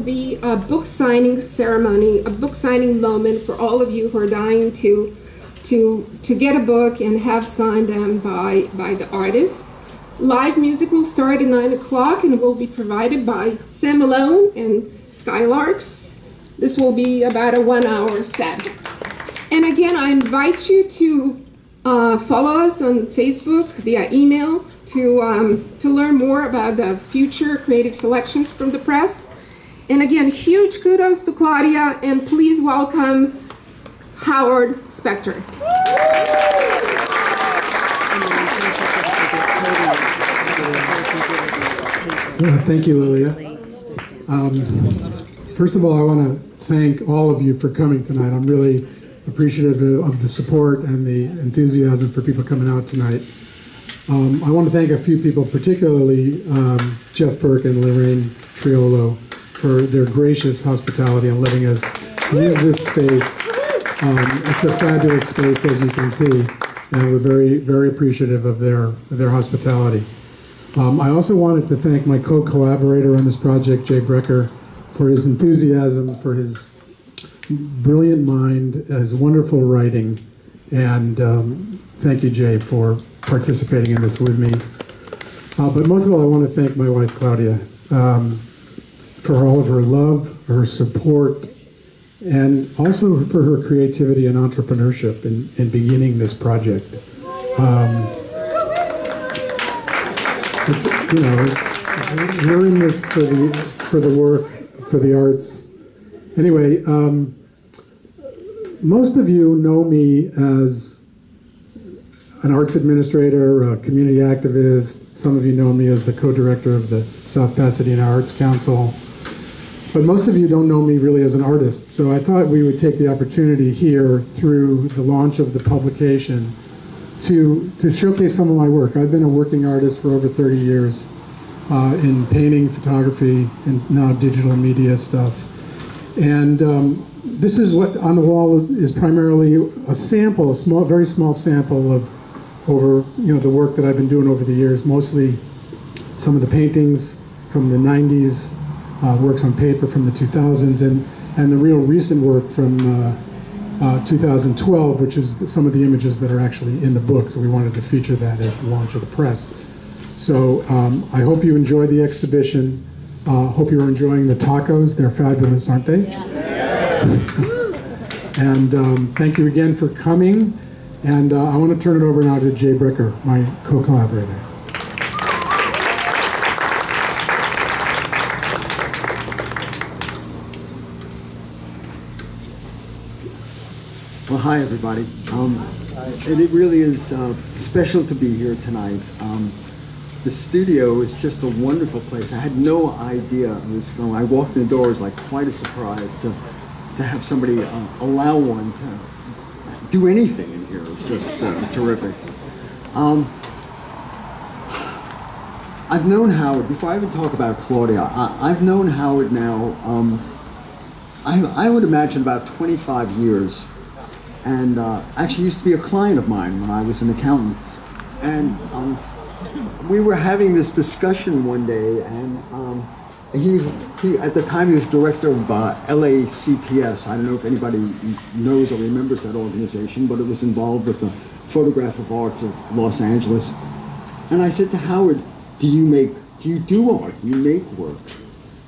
be a book signing ceremony, a book signing moment for all of you who are dying to get a book and have signed them by the artist. Live music will start at 9 o'clock and will be provided by Sam Malone and Skylarks. This will be about a 1-hour set. And again, I invite you to follow us on Facebook via email to learn more about the future creative selections from the press. And again, huge kudos to Claudia, and please welcome Howard Spector. Thank you, Lilia. First of all, I want to thank all of you for coming tonight. I'm really appreciative of the support and the enthusiasm for people coming out tonight. I want to thank a few people, particularly Jeff Burke and Lorraine Triolo, for their gracious hospitality and letting us use this space. It's a fabulous space, as you can see, and we're very, very appreciative of their hospitality. I also wanted to thank my co-collaborator on this project, Jay Brecker, for his enthusiasm, for his brilliant mind, his wonderful writing, and thank you, Jay, for participating in this with me. But most of all, I want to thank my wife, Claudia, for all of her love, her support, and also for her creativity and entrepreneurship in beginning this project. We're in this for the work, for the arts. Anyway, most of you know me as an arts administrator, a community activist. Some of you know me as the co-director of the South Pasadena Arts Council. But most of you don't know me really as an artist. So I thought we would take the opportunity here through the launch of the publication to showcase some of my work. I've been a working artist for over 30 years in painting, photography, and now digital media stuff. And this is what on the wall is primarily a sample, a small, very small sample of the work that I've been doing over the years. Mostly some of the paintings from the 90s, works on paper from the 2000s, and the real recent work from 2012, which is some of the images that are actually in the book. So we wanted to feature that as the launch of the press. So I hope you enjoy the exhibition. Hope you're enjoying the tacos. They're fabulous, aren't they? Yes. And thank you again for coming. And I want to turn it over now to Jay Brecker, my co-collaborator. Well, hi everybody. And it really is special to be here tonight. The studio is just a wonderful place. I had no idea it was going. I walked in the door, it was like quite a surprise to have somebody allow one to do anything in here. It was just terrific. I've known Howard, before I even talk about Claudia, I've known Howard now, I would imagine about 25 years. And actually used to be a client of mine when I was an accountant. And we were having this discussion one day, and he at the time he was director of LACPS. I don't know if anybody knows or remembers that organization, but it was involved with the Photograph of Arts of Los Angeles. And I said to Howard, do you do art? Do you make work?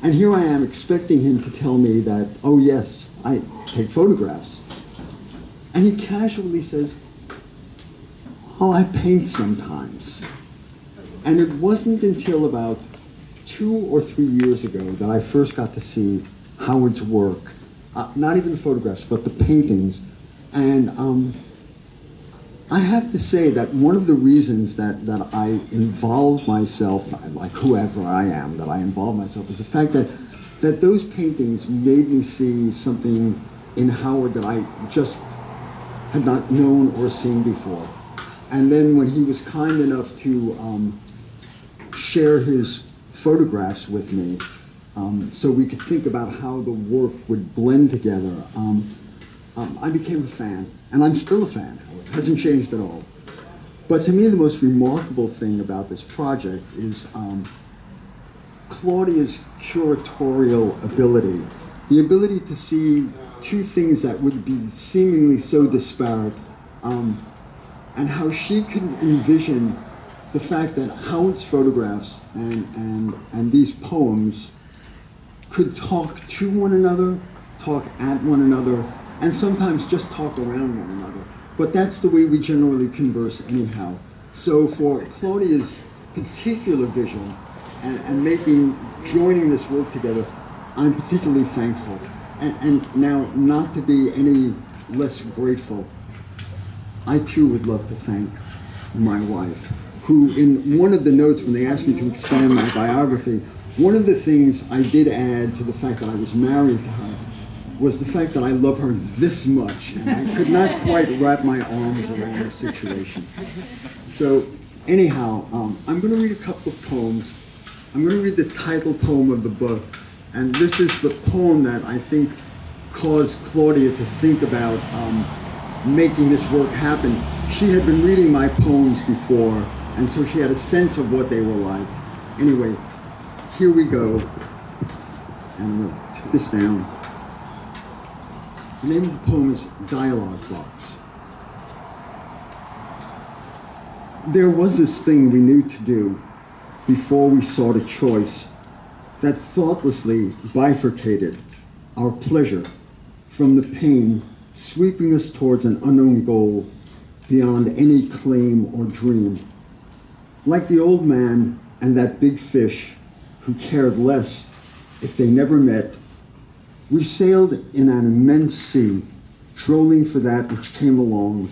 And here I am expecting him to tell me that, oh yes, I take photographs. And he casually says, oh, I paint sometimes. And it wasn't until about 2 or 3 years ago that I first got to see Howard's work, not even the photographs, but the paintings. And I have to say that one of the reasons that I involve myself, like whoever I am, that I involve myself, is the fact that those paintings made me see something in Howard that I just had not known or seen before. And then when he was kind enough to share his photographs with me so we could think about how the work would blend together, I became a fan. And I'm still a fan. It hasn't changed at all. But to me, the most remarkable thing about this project is Claudia's curatorial ability, the ability to see two things that would be seemingly so disparate, and how she could envision the fact that Howard's photographs and these poems could talk to one another, talk at one another, and sometimes just talk around one another. But that's the way we generally converse anyhow. So for Claudia's particular vision and joining this work together, I'm particularly thankful. And now, not to be any less grateful, I too would love to thank my wife, who in one of the notes when they asked me to expand my biography, one of the things I did add to the fact that I was married to her was the fact that I love her this much, and I could not quite wrap my arms around the situation. So anyhow, I'm going to read a couple of poems. I'm going to read the title poem of the book, and this is the poem that I think caused Claudia to think about making this work happen. She had been reading my poems before, and so she had a sense of what they were like. Anyway, here we go, and we'll take this down. The name of the poem is Dialog Box. There was this thing we knew to do before we sought a choice that thoughtlessly bifurcated our pleasure from the pain, sweeping us towards an unknown goal beyond any claim or dream. Like the old man and that big fish who cared less if they never met, we sailed in an immense sea, trolling for that which came along.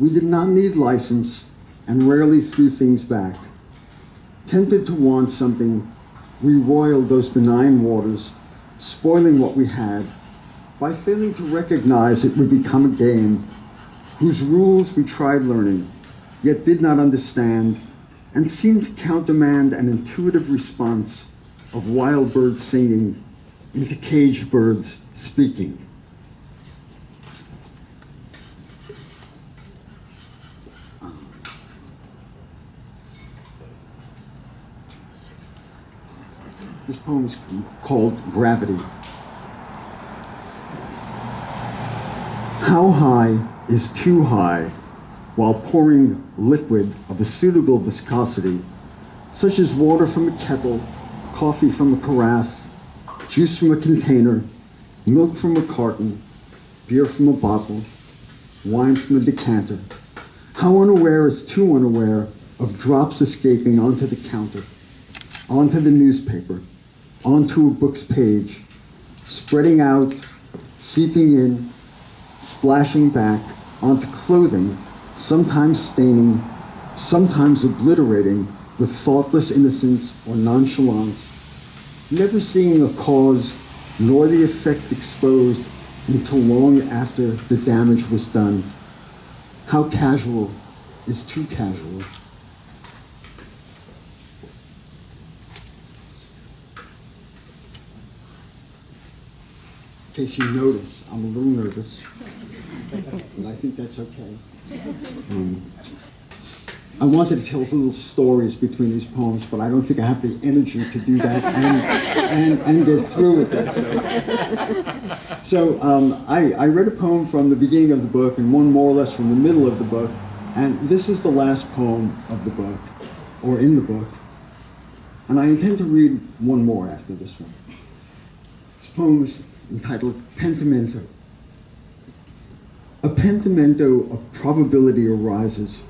We did not need license and rarely threw things back. Tempted to want something, we roiled those benign waters, spoiling what we had by failing to recognize it would become a game whose rules we tried learning, yet did not understand, and seemed to countermand an intuitive response of wild birds singing into caged birds speaking. This poem is called Gravity. How high is too high while pouring liquid of a suitable viscosity, such as water from a kettle, coffee from a carafe, juice from a container, milk from a carton, beer from a bottle, wine from a decanter? How unaware is too unaware of drops escaping onto the counter, onto the newspaper, onto a book's page, spreading out, seeping in, splashing back onto clothing, sometimes staining, sometimes obliterating with thoughtless innocence or nonchalance, never seeing a cause nor the effect exposed until long after the damage was done. How casual is too casual? In case you notice, I'm a little nervous, and I think that's okay. I wanted to tell little stories between these poems, but I don't think I have the energy to do that and get through with it. So I read a poem from the beginning of the book and one more or less from the middle of the book, and this is the last poem of the book, or in the book. And I intend to read one more after this one. This poem is entitled Pentimento. A pentimento of probability arises,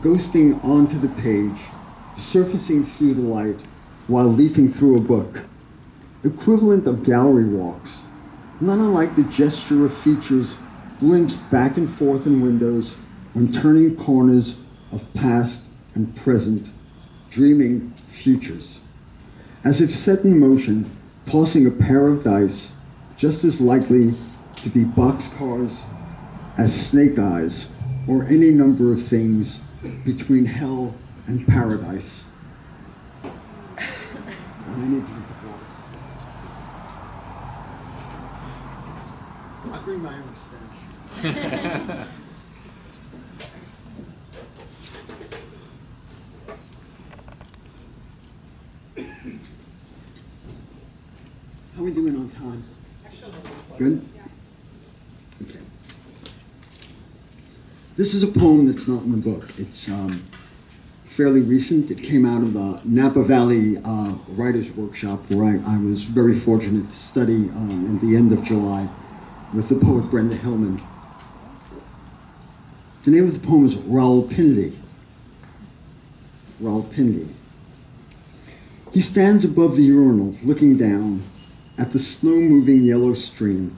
ghosting onto the page, surfacing through the light while leafing through a book. Equivalent of gallery walks, not unlike the gesture of features glimpsed back and forth in windows when turning corners of past and present, dreaming futures. As if set in motion, tossing a pair of dice, just as likely to be boxcars as snake eyes or any number of things between hell and paradise. And I need to drink of water. I bring my own stench. we doing on time? Good? Okay. This is a poem that's not in the book. It's fairly recent. It came out of the Napa Valley Writers Workshop, where I was very fortunate to study at the end of July with the poet Brenda Hillman. The name of the poem is Rawalpindi. Rawalpindi. He stands above the urinal, looking down at the slow-moving yellow stream.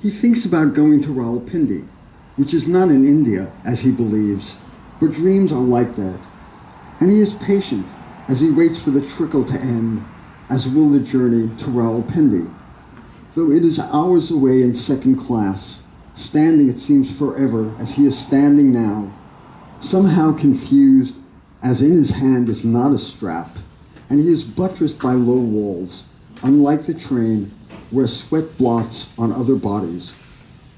He thinks about going to Rawalpindi, which is not in India, as he believes, but dreams are like that. And he is patient as he waits for the trickle to end, as will the journey to Rawalpindi. Though it is hours away in second class, standing it seems forever as he is standing now, somehow confused, as in his hand is not a strap, and he is buttressed by low walls, unlike the train where sweat blots on other bodies.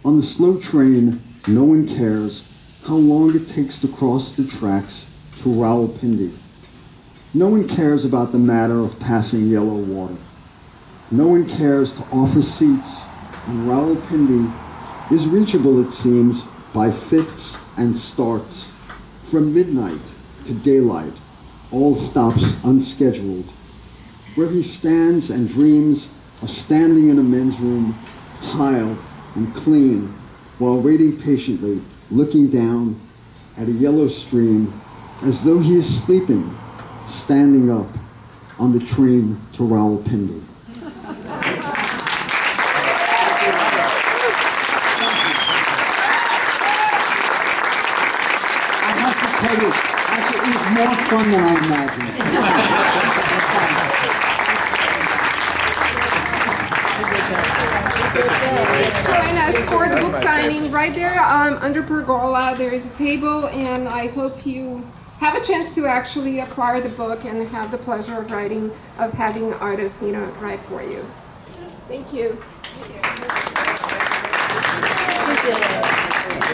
On the slow train, no one cares how long it takes to cross the tracks to Rawalpindi. No one cares about the matter of passing yellow water. No one cares to offer seats, and Rawalpindi is reachable, it seems, by fits and starts. From midnight to daylight, all stops unscheduled, where he stands and dreams of standing in a men's room, tiled and clean, while waiting patiently, looking down at a yellow stream, as though he is sleeping, standing up on the train to Rawalpindi. I have to tell you, actually, it was more fun than I imagined. Please join us for the book signing. Right there under pergola, there is a table, and I hope you have a chance to actually acquire the book and have the pleasure of having the artist, write for you. Thank you.